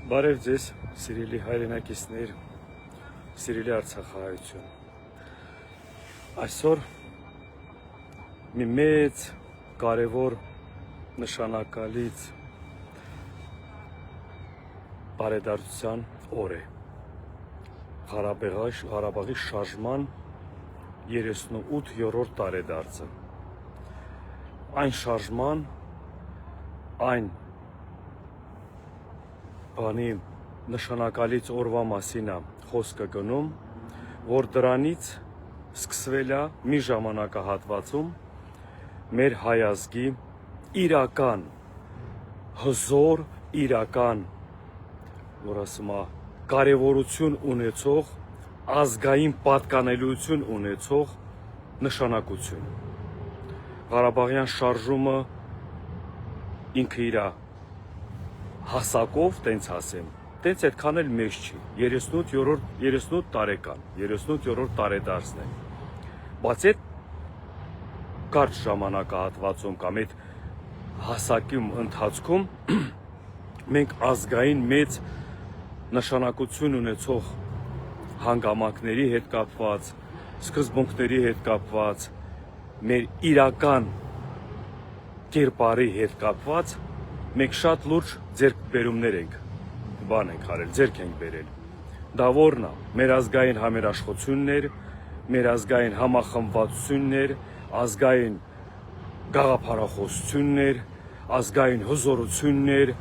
Բարև ձեզ, սիրելի հայրենակիցներ, սիրելի Արցախահայություն։ Այսօր մի մեծ, կարևոր, նշանակալից բարեդարձության օր է։ Ղարաբաղի շարժման 38-րդ տարեդարձը։ Այն շարժման, այն բանի նշանակալից օրվա մասին է խոսքը գնում, որ դրանից սկսվել է մի ժամանակահատվածում մեր հայ ազգի իրական հզոր, իրական, որ ասում է, կարևորություն ունեցող, ազգային պատկանելիություն ունեցող նշանակություն։ Ղարաբաղյան շարժումը ինքը իր հասակով, տենց ասեմ, տենց այդքան էլ մեծ չի, 38 տարեկան, 38-րդ տարեդարձն է, բայց այդ կարճ ժամանակահատվածում կամ այդ հասակի ընթացքում մենք ազգային մեծ նշանակություն ունեցող հանգամանքների հետ կապված, սկզբունքների հետ կապված, մեր իրական կերպարի հետ կապված մենք շատ լուրջ ձեռքբերումներ ենք արել, ձեռք ենք բերել։ Դա որն է, մեր ազգային համերաշխություններ, մեր ազգային համախմբվածություններ, ազգային գաղափարախոսություններ, ազգային հզորություններ,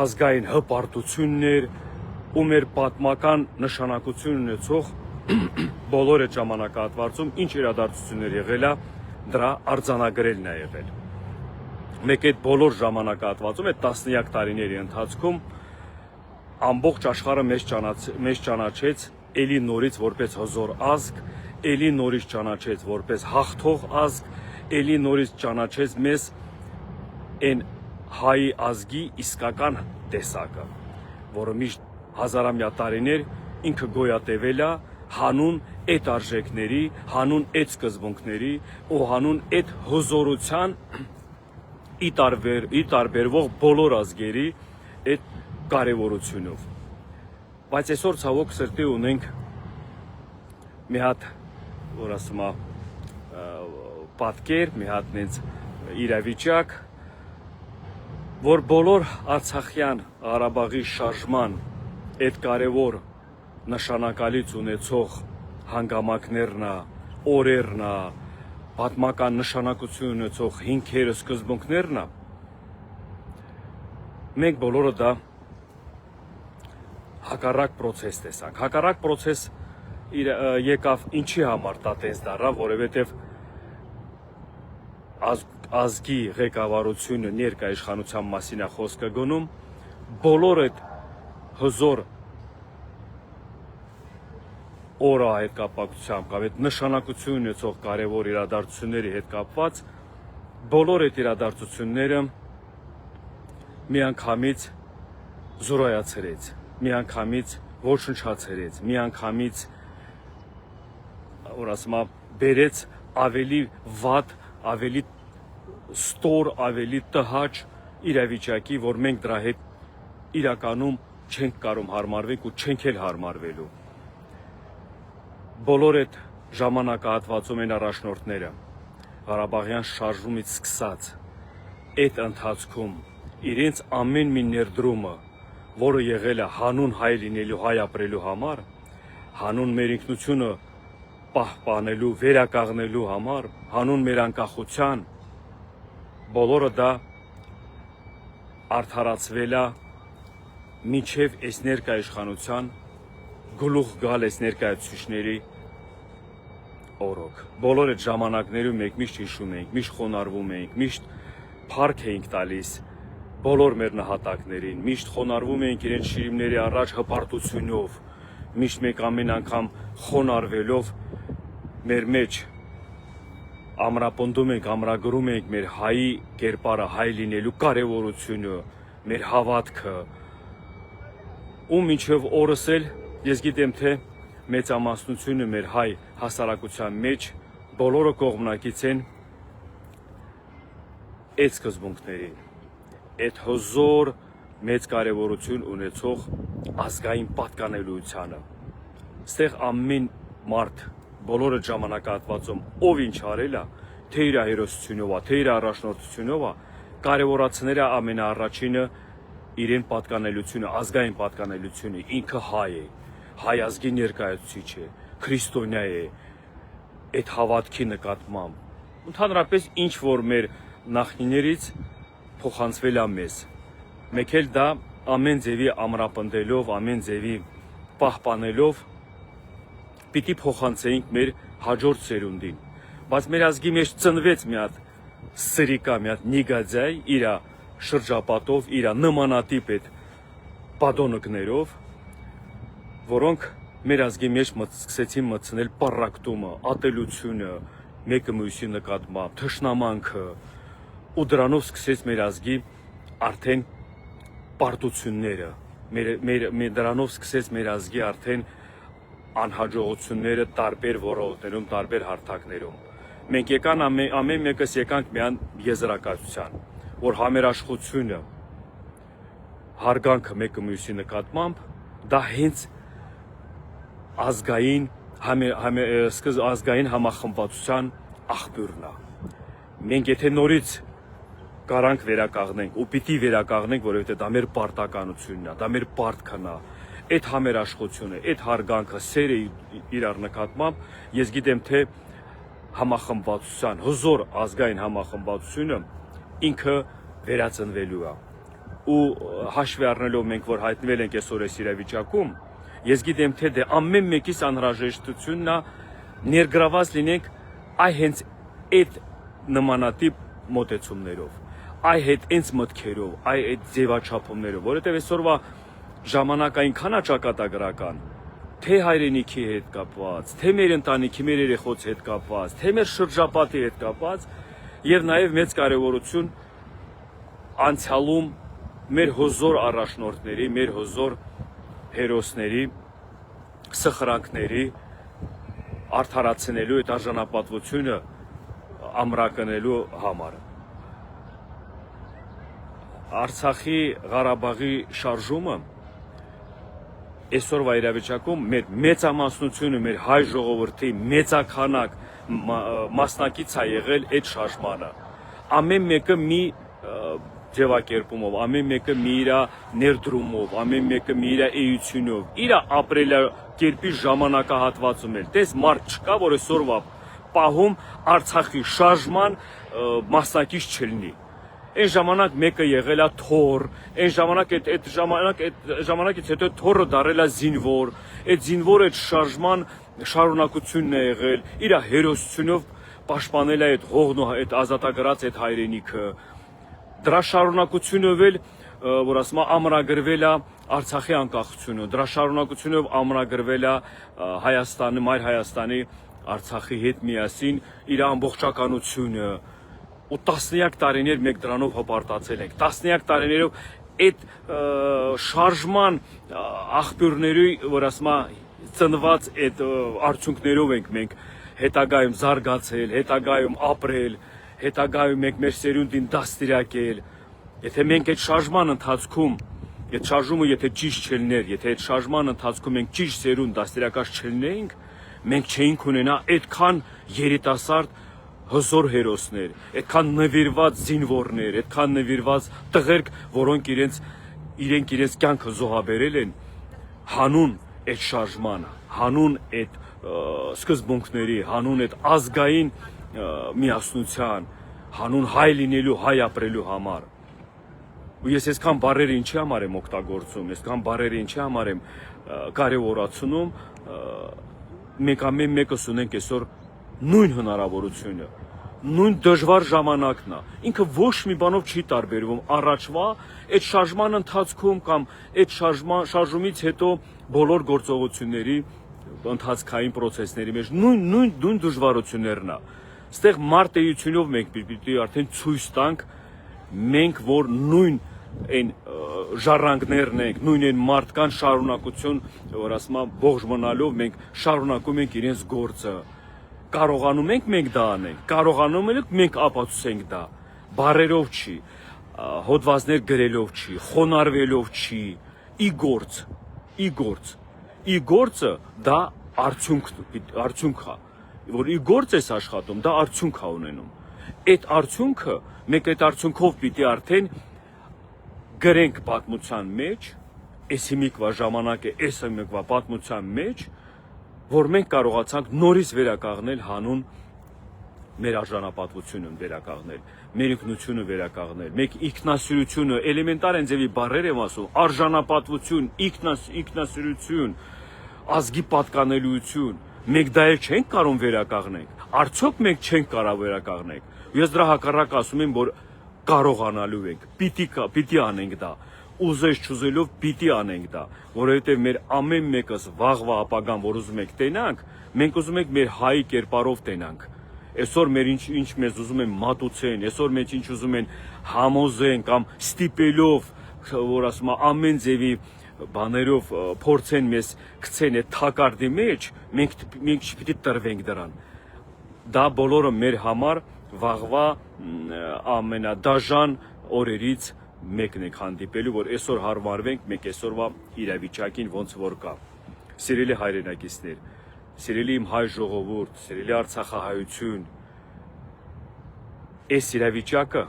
ազգային հպարտություններ ու մեր պատմական նշանակություն ունեցող բոլոր այդ ժամանակահատվածում ինչ իրադարձություններ եղել է, դրա արձանագրելն է եղել։ Մեկ այդ բոլոր ժամանակահատվածում, այդ տասնյակ տարիների ընթացքում ամբողջ աշխարհը մեզ ճանաչեց էլի նորից որպես հզոր ազգ, էլի նորից ճանաչեց որպես հաղթող ազգ, էլի նորից ճանաչեց մեզ այն հայ ազգի իսկական տեսակը, որը միշտ հազարամյա տարիներ ինքը գոյատևել է հանուն այդ արժեքների, հանուն այդ սկզբունքների ու հանուն այդ հզորության ի տարբերվող բոլոր ազգերի այդ կարևորությունով։ Բայց այսօր ցավոք սրտի ունենք մի հատ, որ ասում է, պատկեր, մի հատ նենց իրավիճակ, որ բոլոր արցախյան Ղարաբաղի շարժման այդ կարևոր նշանակալից ունեցող հանգամանքներն է, օրերն է, պատմական նշանակություն ունեցող հիմքերը, սկզբունքներն է, մենք բոլորը դա հակառակ պրոցես տեսանք։ Հակառակ պրոցես եկավ ինչի համար դա տես դառավ, որովհետև ազգի ղեկավարությունը ներկայիշխանության մասին է խոսքը գնում, բոլոր այդ հզոր օրը այդ կապակցությամբ կամ այդ նշանակություն ունեցող կարևոր իրադարձությունների հետ կապված բոլոր այդ իրադարձությունները միանգամից զորայացրեց, միանգամից ոչնչացրեց, միանգամից, որ ասում է, բերեց ավելի վատ, ավելի ստոր, ավելի տհաճ իրավիճակի, որ մենք դրա հետ իրականում չենք կարող հարմարվել ու չենք էլ հարմարվելու։ Բոլոր այդ ժամանակահատվածում են առաջնորդները Ղարաբաղյան շարժումից սկսած այդ ընթացքում իրենց ամեն մի ներդրումը, որը եղել է հանուն հայ լինելու, հայ ապրելու համար, հանուն մեր ինքնությունը պահպանելու, վերականգնելու համար, հանուն մեր անկախության, բոլորը դա արդարացվել է մինչև այս ներկայիշխանության գլուխ գալ այս ներկայացուցիչների օրոք։ Բոլոր այդ ժամանակներում մենք միշտ հիշում ենք, միշտ խոնարհվում ենք, միշտ փառք էինք տալիս բոլոր մեր նահատակներին, միշտ խոնարհվում ենք իրենց շիրիմների առաջ հպարտությունով, միշտ մենք ամեն անգամ խոնարհվելով մեր մեջ ամրապնդում ենք, ամրագրում ենք մեր հայի կերպարը, հայ լինելու կարևորությունը, մեր հավատքը, ու մինչև օրս էլ ես գիտեմ, թե մեծամասնությունը մեր հայ հասարակության մեջ բոլորը կողմնակից են այդ սկզբունքներին, այդ հզոր, մեծ կարևորություն ունեցող ազգային պատկանելիությանը։ Ստեղ ամեն մարդ բոլորը ժամանակահատվածում ով ինչ արել է, թե իր հերոսությունով է, թե իր առաջնորդությունով է, կարևորացնել է ամենաառաջինը իրեն պատկանելիությունը, ազգային պատկանելիությունը, ինքը հայ է, հայ ազգի ներկայացուցիչ է, քրիստոնյա է, այդ հավատքի նկատմամբ։ Ընդհանրապես ինչ որ մեր նախնիներից փոխանցվել է մեզ, մեկ էլ դա ամեն ձևի ամրապնդելով, ամեն ձևի պահպանելով պիտի փոխանցեինք մեր հաջորդ սերունդին, բայց մեր ազգի մեջ ծնվեց մի հատ սրիկա, մի հատ նիգաձայ, իր շրջապատով, իր նմանատիպ այդ պատոնկներով, որոնք մեր ազգի մեջ սկսեցին մտցնել պառակտումը, ատելությունը, մեկը մյուսի նկատմամբ, թշնամանքը, ու դրանով սկսեց մեր ազգի արդեն պարտությունները, դրանով սկսեց մեր ազգի արդեն անհաջողությունները տարբեր ոլորտներում, տարբեր հարթակներում։ Մենք եկան ամեն մեկս եկանք միան եզրակացության, որ համերաշխությունը, հարգանքը մեկը մյուսի նկատմամբ, դա հենց ազգային համախմբվածության աղբյուրն է։ Մենք եթե նորից կարանք վերականգնենք ու պիտի վերականգնենք, որովհետև դա մեր պարտականությունն է, դա մեր պարտքն է, այդ համերաշխությունը, այդ հարգանքը, սերը իրար նկատմամբ, ես գիտեմ, թե համախմբվածության, հզոր ազգային համախմբվածությունը ինքը վերածնվելու է։ Ու հաշվի առնելով մենք, որ հայտնվել ենք այսօր այս իրավիճակում, ես գիտեմ, թե դե ամեն մեկիս անհրաժեշտությունն է ներգրաված լինենք հենց այդ նմանատիպ մոտեցումներով, հենց մտքերով, այդ ձևաչափումներով, որովհետև այսօրվա ժամանակը այնքան է ճակատագրական, թե հայրենիքի հետ կապված, թե մեր ընտանիքի, մեր երեխոց հետ կապված, թե մեր շրջապատի հետ կապված, եւ նաեւ մեծ կարեւորություն անցյալում մեր հզոր առաջնորդների, մեր հզոր հերոսների, սխրանքների արդարացնելու այդ արժանապատվությունը ամրակնելու համար։ Արցախի, Ղարաբաղի շարժումը այսօրվա իրավիճակում մեր մեծամասնությունը, մեր հայ ժողովրդի մեծաքանակ մասնակից է եղել այդ շարժմանը։ Ամեն մեկը մի ձևակերպումով, ամեն մեկը մի իր ներդրումով, ամեն մեկը մի իր էությունով, իր ապրելակերպի ժամանակահատվածում էլ։ Տես մարդ չկա, որ այսօրվա պահում Արցախի շարժման մասնակից չլինի։ Այն ժամանակ մեկը եղել է թոր, այն ժամանակից հետո թորը դարել է զինվոր, այդ զինվորը այդ շարժման շարունակությունն է եղել, իր հերոսությունով պաշտպանել է այդ հողն ու այդ ազատագրած այդ հայրենիքը։ Դրա շարունակությունով էլ, որ ասում է, ամրագրվել է Արցախի անկախությունը, դրա շարունակությունով ամրագրվել է Հայաստանի, մայր Հայաստանի Արցախի հետ միասին իր ամբողջականությունը։ Ու տասնյակ տարիներ մենք դրանով հպարտացել ենք, տասնյակ տարիներով այդ շարժման աղբյուրների, որ ասում է, ծնված այդ արդյունքներով ենք մենք հետագայում զարգացել, հետագայում ապրել, հետագայում մենք մեր սերունդին դաստիարակել։ Եթե մենք այդ շարժման ընթացքում, այդ շարժումը եթե ճիշտ չլիներ, եթե այդ շարժման ընթացքում մենք ճիշտ սերունդ դաստիարակած չլինեինք, մենք չէինք ունենա այդքան երիտասարդ հզոր հերոսներ, այդքան նվիրված զինվորներ, այդքան նվիրված տղերք, որոնք իրենք կյանքը զոհաբերել են հանուն այդ շարժմանը, հանուն այդ սկզբունքների, հանուն այդ ազգային միասնության, հանուն հայ լինելու, հայ ապրելու համար։ Ու ես այսքան բառերը ինչի համար եմ օգտագործում, այսքան բառերը ինչի համար եմ կարևորացնում, մենք ամեն մեկս ունենք այսօր նույն հնարավորությունը, նույն դժվար ժամանակն է, ինքը ոչ մի բանով չի տարբերվում առաջվա այդ շարժման ընթացքում կամ այդ շարժումից հետո բոլոր գործողությունների ընթացքային process-ների մեջ նույն դժվարություններն է։ Ստեղ մարտեությունով մենք պիտի արդեն ցույց տանք մենք որ նույն այն ժառանգներն ենք, նույն այն մարդկան շարունակություն, որ ասում եմ ողջ մնալով մենք շարունակում ենք իրենց գործը։ Կարողանում ենք մենք դա անենք, կարողանում ենք մենք ապացուցենք դա, բարերով չի, հոդվածներ գրելով չի, խոնարհվելով չի, ի գործը դա արդյունք է, որ ի գործ ես աշխատում, դա արդյունք է ունենում։ Այդ արդյունքը, մենք այդ արդյունքով պիտի արդեն գրենք պատմության մեջ, այս հիմիկվա ժամանակ է, այս հիմիկվա պատմության մեջ, որ մենք կարողացանք նորից վերականգնել հանուն մեր արժանապատվությունը վերականգնել, մեր ինքնությունը վերականգնել, մեր ինքնասիրությունը, էլեմենտար են ձևի բառեր եմ ասում, արժանապատվություն, ինքնասիրություն, ազգի պատկանելիություն, մենք դա էլ չենք կարող վերականգնենք, արդյոք մենք չենք կարող վերականգնենք։ Ես դրա հակառակ ասում եմ, որ կարողանալու ենք, պիտի անենք դա, ուզես չուզելով պիտի անենք դա, որովհետև մեր ամեն մեկս վաղվա ապագան, որ ուզում ենք տենանք, մենք ուզում ենք մեր հայի կերպարով տենանք։ Այսօր մեր ինչ մեզ ուզում են մատուցեն, այսօր մենք ինչ ուզում են համոզեն կամ ստիպելով, որ ասում ամեն ձևի բաներով փորձեն մեզ գցեն այդ թակարդի մեջ, մենք չպիտի տրվենք դրան։ Դա բոլորը մեր համար վաղվա ամենադաժան օրերից մեկն ենք հանդիպելու, որ այսօր հարմարվենք մենք այսօրվա իրավիճակին ոնց որ կա։ Սիրելի հայրենակիցներ, սիրելի իմ հայ ժողովուրդ, սիրելի արցախահայություն, այս իրավիճակը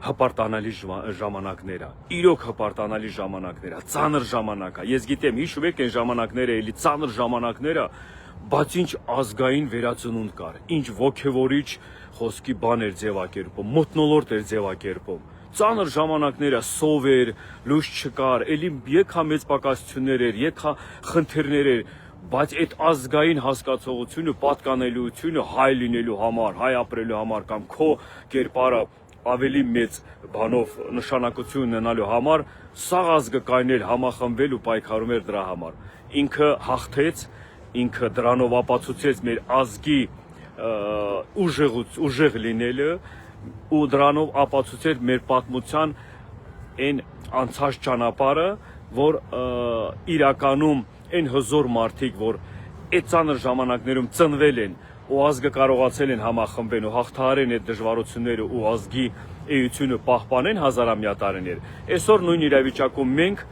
հպարտանալի ժամանակներ է, իրոք հպարտանալի ժամանակներ է, ծանր ժամանակ է։ Ես գիտեմ, հիշում եք այն ժամանակները, էլի ծանր ժամանակները, բայց ինչ ազգային վերածնունդ կար, ինչ ոգևորիչ խոսքի բան էր ձևակերպում, մթնոլորտ էր ձևակերպում։ Ծանր ժամանակները սով էր, լույս չկար, էլի եկա մեծ պակասություններ էր, եկա խնդիրներ էր, բայց այդ ազգային հասկացողությունը, պատկանելիությունը հայ լինելու համար, հայ ապրելու համար կամ քո կերպարը ավելի մեծ բանով նշանակություն ունենալու համար, սա ազգը կայնել, համախմբել ու պայքարում էր դրա համար։ Ինքը հաղթեց, ինքը դրանով ապացուցեց մեր ազգի ուժեղ լինելը ու դրանով ապացուցեց մեր պատմության այն անցած ճանապարհը, որ իրականում այն հզոր մարդիկ, որ այդ ծանր ժամանակներում ծնվել են ու ազգը կարողացել են համախմբեն ու հաղթահարեն այդ դժվարությունները ու ազգի էությունը պահպանեն հազարամյա տարիներ, այսօր նույն իրավիճակում մենք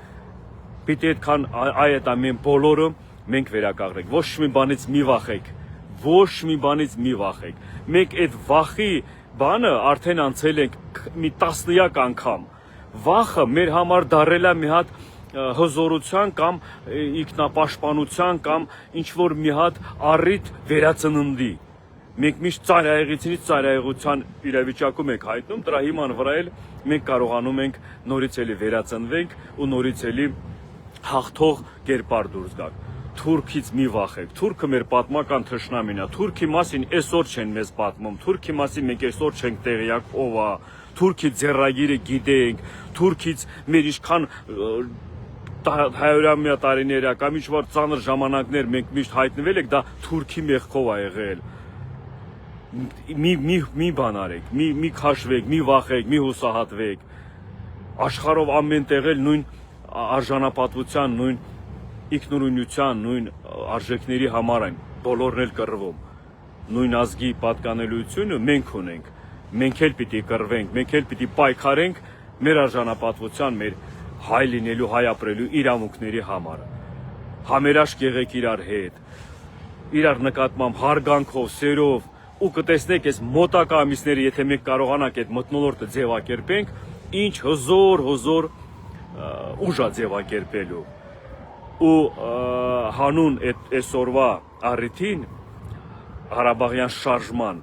պիտի այդքան այդ ամեն բոլորը մենք վերականգնենք, ոչ մի բանից մի վախեք, ոչ մի բանից մի վախեք, մենք այդ վախի բանը արդեն անցել ենք մի տասնյակ անգամ, վախը մեր համար դարել է մի հատ հզորության կամ ինքնապաշտպանության կամ ինչ-որ մի հատ առիթ վերածննդի։ Մենք միշտ ծայրահեղությունից ծայրահեղության իրավիճակում ենք հայտնում, դրա հիման վրա էլ մենք կարողանում ենք նորից էլի վերածնվենք ու նորից էլի հաղթող կերպար դուրս գանք։ Թուրքից մի վախեք, թուրքը մեր պատմական թշնամին է, թուրքի մասին այսօր չեն մեզ պատմում, թուրքի մասին մենք այսօր չենք տեղյակ ով է, թուրքի ձեռագիրը գիտենք, թուրքից մեր ինչքան հայորամյա տարիներ կամ ինչ-որ ծանր ժամանակներ մենք միշտ հայտնվել ենք, դա թուրքի մեղքով է եղել։ Մի բան արեք, մի քաշվեք, մի վախեք, մի հուսահատվեք։ Աշխարհով ամեն տեղ էլ նույն արժանապատվության, նույն ինքնուրույնության, նույն արժեքների համար են բոլորն էլ կռվում։ Նույն ազգի պատկանելիությունը մենք ունենք, մենք էլ պիտի կռվենք, մենք էլ պիտի պայքարենք մեր արժանապատվության, մեր հայ լինելու, հայ ապրելու իրավունքների համար։ Համերաշխ եղեք իրար հետ, իրար նկատմամբ հարգանքով, սերով ու կտեսնեք այս մոտակա ամիսները, եթե մենք կարողանանք այդ մթնոլորտը ձևակերպենք, ինչ հզոր ուժ է ձևակերպելու։ Ու հանուն այսօրվա առիթին Ղարաբաղյան շարժման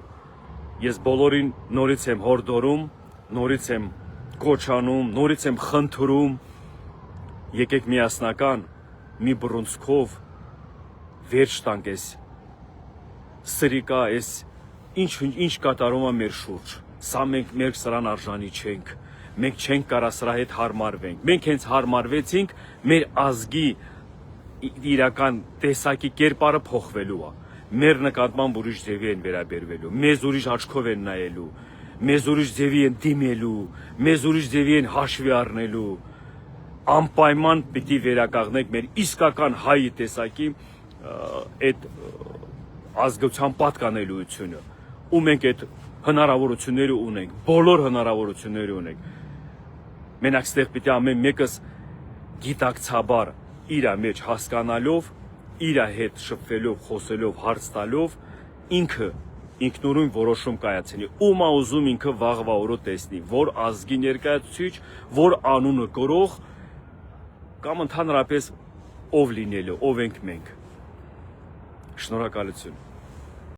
ես բոլորին նորից եմ հորդորում, նորից եմ կոչանում, նորից եմ խնդրում, եկեք միասնական մի բռունցքով վերջ տանք այս սրիկա, այս ինչ կատարում է մեր շուրջ։ Սա մենք սրան արժանի չենք, մենք չենք կարա սրա հետ հարմարվենք, մենք հենց հարմարվեցինք մեր ազգի իրական տեսակի կերպարը փոխվելու է, մեր նկատմամբ ուրիշ ձևի են վերաբերվելու, մեզ ուրիշ աչքով են նայելու, մեզ ուրիշ ձևի են դիմելու, մեզ ուրիշ ձևի են հաշվի առնելու, անպայման պիտի վերականգնենք մեր իսկական հայ տեսակի այդ ազգության պատկանելիությունը, ու մենք այդ հնարավորությունները ունենք, բոլոր հնարավորությունները ունենք։ Մենակ ստեղ պիտի ամեն մեկս գիտակցաբար իր մեջ հասկանալով, իր հետ շփվելով, խոսելով, հարց տալով ինքը ինքնուրույն որոշում կայացնի, ում ուզում ինքը վաղվա օրը տեսնի, որ ազգի ներկայացուցիչ, որ անունը կրող կամ ընդհանրապես ով լինելու, ով ենք մենք։ Շնորհակալություն։